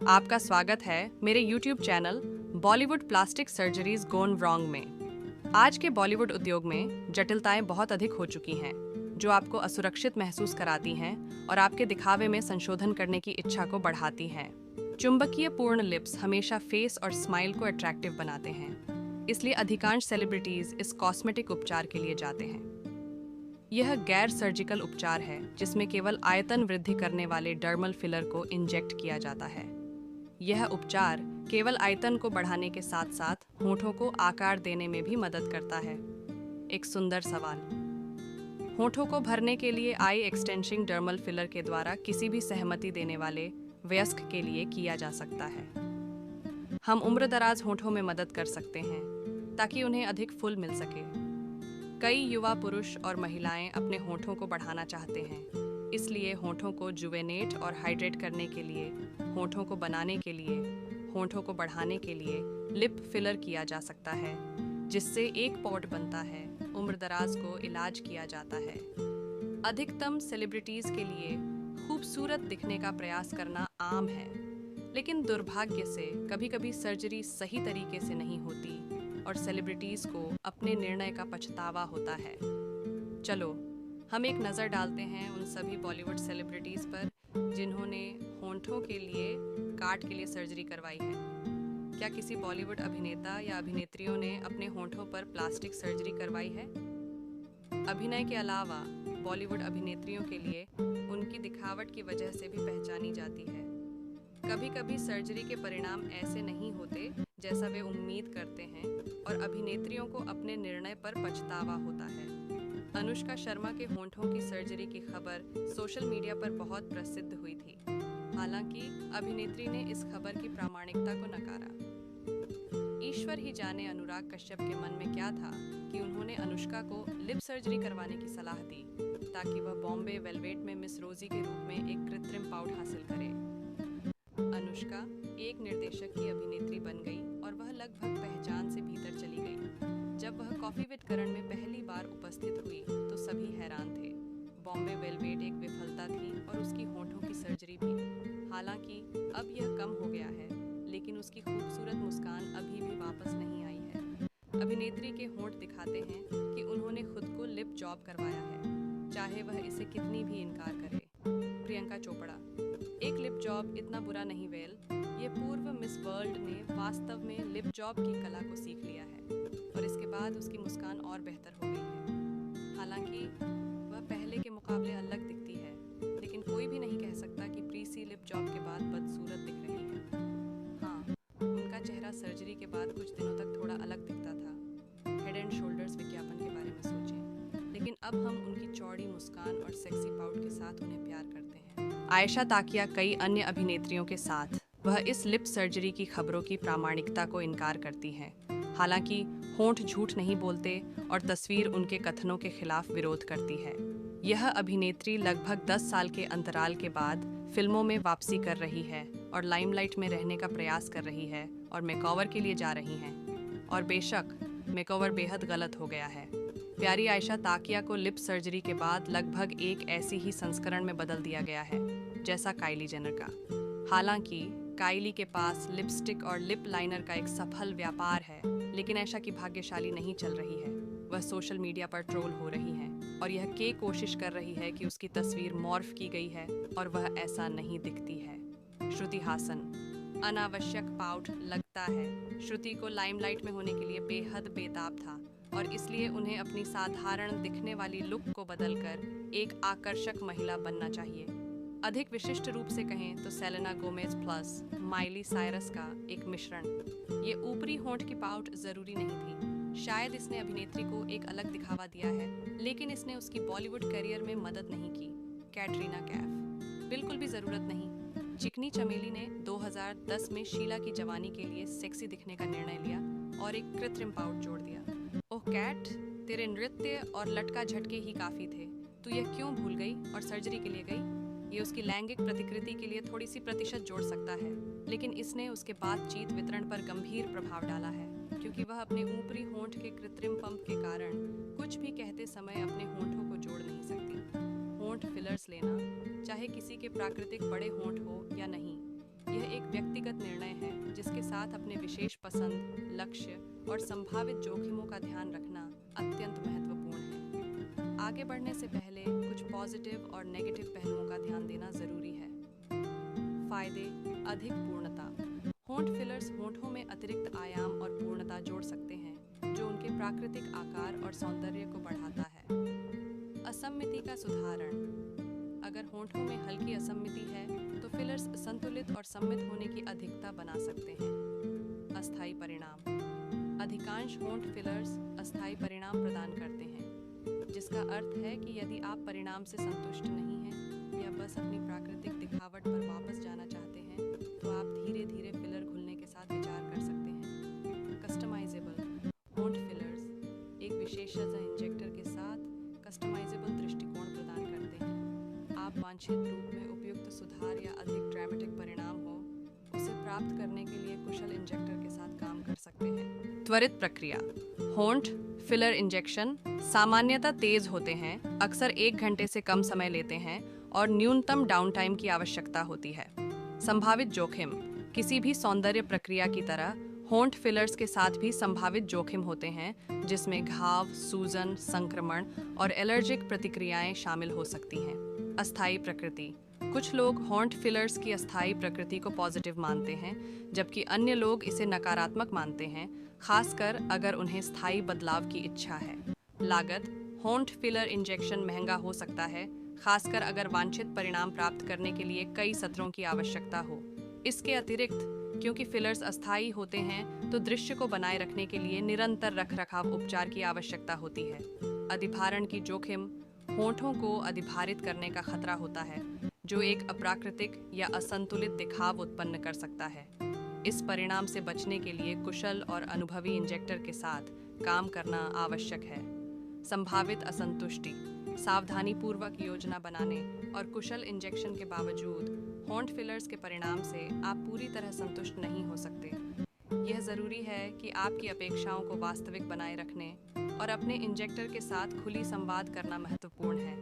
आपका स्वागत है मेरे YouTube channel Bollywood plastic surgeries gone wrong में। आज के बॉलीवुड उद्योग में जटिलताएं बहुत अधिक हो चुकी हैं, जो आपको असुरक्षित महसूस कराती हैं और आपके दिखावे में संशोधन करने की इच्छा को बढ़ाती हैं। चुंबकीय पूर्ण लिप्स हमेशा फेस और स्माइल को अट्रैक्टिव बनाते हैं, इसलिए अधिकांश सेलिब्रिटीज इस कॉस्मेटिक उपचार के लिए जाते हैं। यह गैर सर्जिकल उपचार है जिसमें केवल आयतन वृद्धि करने वाले डर्मल फिलर को इंजेक्ट किया जाता है। यह उपचार केवल आयतन को बढ़ाने के साथ साथ होठों को आकार देने में भी मदद करता है। एक सुंदर सवाल। होठों को भरने के लिए आई एक्सटेंशिंग डर्मल फिलर के द्वारा किसी भी सहमति देने वाले वयस्क के लिए किया जा सकता है। हम उम्रदराज होठों में मदद कर सकते हैं ताकि उन्हें अधिक फुल मिल सके। कई युवा पुरुष और महिलाएं अपने होठों को बढ़ाना चाहते हैं, इसलिए होठों को जुवेनेट और हाइड्रेट करने के लिए, होठों को बनाने के लिए, होठों को बढ़ाने के लिए लिप फिलर किया जा सकता है, जिससे एक पॉड बनता है। उम्रदराज को इलाज किया जाता है। अधिकतम सेलिब्रिटीज के लिए खूबसूरत दिखने का प्रयास करना आम है, लेकिन दुर्भाग्य से कभी-कभी सर्जरी सही तरीके से नहीं होती और सेलिब्रिटीज को अपने निर्णय का पछतावा होता है। चलो हम एक नज़र डालते हैं उन सभी बॉलीवुड सेलिब्रिटीज पर जिन्होंने होठों के लिए काट के लिए सर्जरी करवाई है। क्या किसी बॉलीवुड अभिनेता या अभिनेत्रियों ने अपने होठों पर प्लास्टिक सर्जरी करवाई है? अभिनय के अलावा बॉलीवुड अभिनेत्रियों के लिए उनकी दिखावट की वजह से भी पहचानी जाती है। कभी-कभी सर्जरी के परिणाम ऐसे नहीं होते जैसा वे उम्मीद करते हैं और अभिनेत्रियों को अपने निर्णय पर पछतावा होता है। अनुष्का शर्मा के होठों की सर्जरी की खबर सोशल मीडिया पर बहुत प्रसिद्ध हुई थी। हालांकि अभिनेत्री ने इस खबर की प्रामाणिकता को नकारा। ईश्वर ही जाने अनुराग कश्यप के मन में क्या था कि उन्होंने अनुष्का को लिप सर्जरी करवाने की सलाह दी ताकि वह बॉम्बे वेलवेट में मिस रोजी के रूप में एक कृत्रिम पाउट हासिल करे। अनुष्का एक निर्देशक की अभिनेत्री बन गई और वह लगभग पहचान से भीतर चली गई। जब वह कॉफी विद करण में पहली बार उपस्थित हुई तो सभी हैरान थे। बॉम्बे वेलवेट एक विफलता थी और उसकी होठों की सर्जरी भी। हालांकि अब यह कम हो गया है, लेकिन उसकी खूबसूरत मुस्कान अभी भी वापस नहीं आई है। अभिनेत्री के होंठ दिखाते हैं कि उन्होंने खुद को लिप जॉब करवाया है, चाहे वह इसे कितनी भी इनकार करे। प्रियंका चोपड़ा। एक लिप जॉब इतना बुरा नहीं वेल। ये पूर्व मिस वर्ल्ड ने वास्तव में लिप जॉब की कला को सीख लिया है और इसके बाद उसकी मुस्कान और बेहतर हो गई है। हालांकि वह पहले के मुकाबले अलग दिखती है, लेकिन कोई भी नहीं कह सकता कि प्रीसी लिप जॉब के बाद बदसूरत दिख रही है। हाँ, उनका चेहरा सर्जरी के बाद कुछ दिनों तक थोड़ा अलग दिखता था। हेड एंड शोल्डर्स विज्ञापन के बारे में सोचें, लेकिन अब हम उनकी चौड़ी मुस्कान और सेक्सी पाउट के साथ उन्हें प्यार करते हैं। आयशा ताकिया कई अन्य अभिनेत्रियों के साथ वह इस लिप सर्जरी की खबरों की प्रामाणिकता को इनकार करती हैं। हालांकि होंठ झूठ नहीं बोलते और तस्वीर उनके कथनों के खिलाफ विरोध करती है। यह अभिनेत्री लगभग 10 साल के अंतराल के बाद फिल्मों में वापसी कर रही है और लाइमलाइट में रहने का प्रयास कर रही है और मेकओवर के लिए जा रही हैं। और बेशक मेकओवर बेहद गलत हो गया है। प्यारी आयशा ताकिया को लिप सर्जरी के बाद लगभग एक ऐसी ही संस्करण में बदल दिया गया है जैसा काइली जेनर का। हालांकि काइली के पास लिपस्टिक और लिप लाइनर का एक सफल व्यापार है, लेकिन आयशा की भाग्यशाली नहीं चल रही है। वह सोशल मीडिया पर ट्रोल हो रही हैं और यह कोशिश कर रही है कि उसकी तस्वीर मॉर्फ की गई है और वह ऐसा नहीं दिखती है। श्रुति हासन। अनावश्यक पाउट लगता है श्रुति को लाइमलाइट में होने के लिए बेहद बेताब था और इसलिए उन्हें अपनी साधारण दिखने वाली लुक को बदलकर एक आकर्षक महिला बनना चाहिए। अधिक विशिष्ट रूप से कहें तो Selena Gomez plus Miley Cyrus का एक मिश्रण। ये ऊपरी होंठ की पाउट जरूरी नहीं थी। शायद इसने अभिनेत्री को एक अलग दिखावा दिया है, लेकिन इसने उसकी बॉलीवुड करियर में मदद नहीं की। कैटरीना कैफ। बिल्कुल भी जरूरत नहीं। चिकनी चमेली ने 2010 में शीला की जवानी के लिए सेक्सी दिखने का निर्णय लिया और एक कृत्रिम पाउट जोड़ दिया। ओह कैट, तेरे नृत्य और लटका झटके ही काफी थे। तू यह क्यों भूल गई और सर्जरी के लिए गई? ये उसकी लैंगिक प्रतिकृति के लिए थोड़ी सी प्रतिशत जोड़ सकता है, लेकिन इसने उसके बातचीत वितरण पर गंभीर प्रभाव डाला है, क्योंकि वह अपने ऊपरी होंठ के कृत्रिम पंप के कारण कुछ भी कहते समय अपने होंठों को जोड़ नहीं सकती। होंठ फिलर्स लेना, चाहे किसी के प्राकृतिक बड़े होंठ हो या नहीं, यह एक व्यक्तिगत निर्णय है जिसके साथ अपने विशेष पसंद, लक्ष्य और संभावित जोखिमों का ध्यान रखना अत्यंत महत्वपूर्ण है। आगे बढ़ने से पहले कुछ पॉजिटिव और नेगेटिव पहलुओं का ध्यान देना जरूरी है। फायदे: अधिक पूर्णता। होंठ फिलर्स होंठों में अतिरिक्त आयाम और पूर्णता जोड़ सकते हैं, जो उनके प्राकृतिक आकार और सौंदर्य को बढ़ाता है। असममिति का सुधारण। अगर होंठों में हल्की असममिति है, तो फिलर्स संतुलित और सम्मित होने की अधिकता बना सकते हैं। अस्थायी परिणाम। अधिकांश होंठ फिलर्स अस्थायी परिणाम प्रदान करते हैं, जिसका अर्थ है कि यदि आप परिणाम से संतुष्ट नहीं हैं या बस अपनी प्राकृतिक दिखावट पर वापस जाना चाहते हैं, तो आप धीरे धीरे फिलर घुलने के साथ विचार कर सकते हैं। कस्टमाइजेबल होंठ फिलर्स एक विशेषज्ञ इंजेक्टर के साथ कस्टमाइजेबल दृष्टिकोण प्रदान करते हैं। आप वांछित रूप में उपयुक्त सुधार या अधिक ड्रामेटिक परिणाम हो, उसे प्राप्त करने के लिए कुशल इंजेक्टर के साथ काम कर सकते हैं। त्वरित प्रक्रिया। होंठ फिलर इंजेक्शन सामान्यतः तेज होते हैं, अक्सर 1 घंटे से कम समय लेते हैं और न्यूनतम डाउन टाइम की आवश्यकता होती है। संभावित जोखिम। किसी भी सौंदर्य प्रक्रिया की तरह होंठ फिलर्स के साथ भी संभावित जोखिम होते हैं, जिसमें घाव, सूजन, संक्रमण और एलर्जिक प्रतिक्रियाएं शामिल हो सकती हैं। अस्थायी प्रकृति। कुछ लोग होंठ फिलर्स की अस्थायी प्रकृति को पॉजिटिव मानते हैं, जबकि अन्य लोग इसे नकारात्मक मानते हैं, खासकर अगर उन्हें स्थायी बदलाव की इच्छा है। लागत। होंठ फिलर इंजेक्शन महंगा हो सकता है, खासकर अगर वांछित परिणाम प्राप्त करने के लिए कई सत्रों की आवश्यकता हो। इसके अतिरिक्त, क्योंकि फिलर्स अस्थायी होते हैं, तो दृश्य को बनाए रखने के लिए निरंतर रखरखाव उपचार की आवश्यकता होती है। अधिभारण की जोखिम। होंठों को अधिभारित करने का खतरा होता है, जो एक अप्राकृतिक या असंतुलित दिखाव उत्पन्न कर सकता है। इस परिणाम से बचने के लिए कुशल और अनुभवी इंजेक्टर के साथ काम करना आवश्यक है। संभावित असंतुष्टि। सावधानीपूर्वक योजना बनाने और कुशल इंजेक्शन के बावजूद होंठ फिलर्स के परिणाम से आप पूरी तरह संतुष्ट नहीं हो सकते। यह ज़रूरी है कि आपकी अपेक्षाओं को वास्तविक बनाए रखने और अपने इंजेक्टर के साथ खुली संवाद करना महत्वपूर्ण है।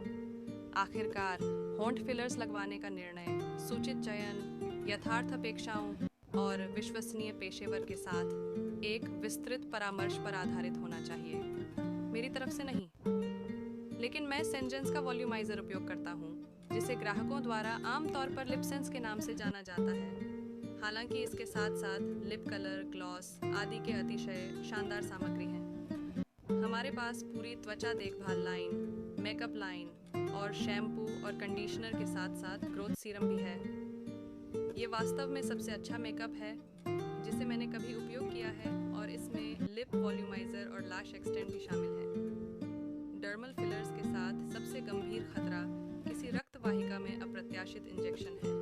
आखिरकार, होंठ फिलर्स लगवाने का निर्णय सूचित चयन, यथार्थ अपेक्षाओं और विश्वसनीय पेशेवर के साथ एक विस्तृत परामर्श पर आधारित होना चाहिए। मेरी तरफ से नहीं, लेकिन मैं सेंजेंस का वॉल्यूमाइजर उपयोग करता हूँ, जिसे ग्राहकों द्वारा आमतौर पर लिपसेंस के नाम से जाना जाता है। हालांकि इसके साथ साथ लिप कलर, ग्लॉस आदि के अतिशय शानदार सामग्री है। हमारे पास पूरी त्वचा देखभाल लाइन, मेकअप लाइन और शैम्पू और कंडीशनर के साथ साथ ग्रोथ सीरम भी है। ये वास्तव में सबसे अच्छा मेकअप है जिसे मैंने कभी उपयोग किया है, और इसमें लिप वॉल्यूमाइजर और लैश एक्सटेंड भी शामिल है। डर्मल फिलर्स के साथ सबसे गंभीर खतरा किसी रक्त वाहिका में अप्रत्याशित इंजेक्शन है।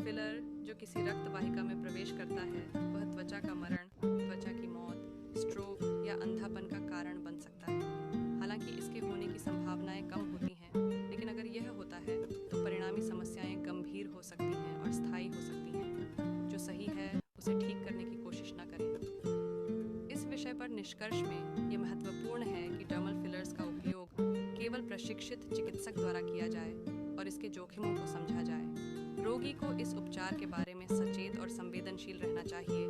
फिलर जो किसी रक्त वाहिका में प्रवेश करता है, वह त्वचा का मरण, त्वचा की मौत, स्ट्रोक या अंधापन का कारण बन सकता है। हालांकि इसके होने की संभावनाएं कम होती हैं, लेकिन अगर यह होता है तो परिणामी समस्याएं गंभीर हो सकती हैं और स्थायी हो सकती हैं। जो सही है उसे ठीक करने की कोशिश न करें। इस विषय पर निष्कर्ष में यह महत्वपूर्ण है कि डर्मल फिलर्स का उपयोग केवल प्रशिक्षित चिकित्सक द्वारा किया जाए और इसके जोखिमों को समझा जाए। रोगी को इस उपचार के बारे में सचेत और संवेदनशील रहना चाहिए,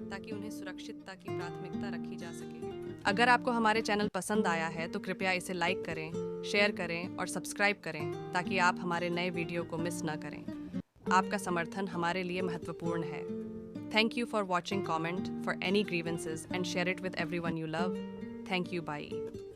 ताकि उन्हें सुरक्षितता की प्राथमिकता रखी जा सके। अगर आपको हमारे चैनल पसंद आया है तो कृपया इसे लाइक करें, शेयर करें और सब्सक्राइब करें, ताकि आप हमारे नए वीडियो को मिस न करें। आपका समर्थन हमारे लिए महत्वपूर्ण है। Thank you for watching. Comment for any grievances and share it with everyone you love. Thank you. Bye.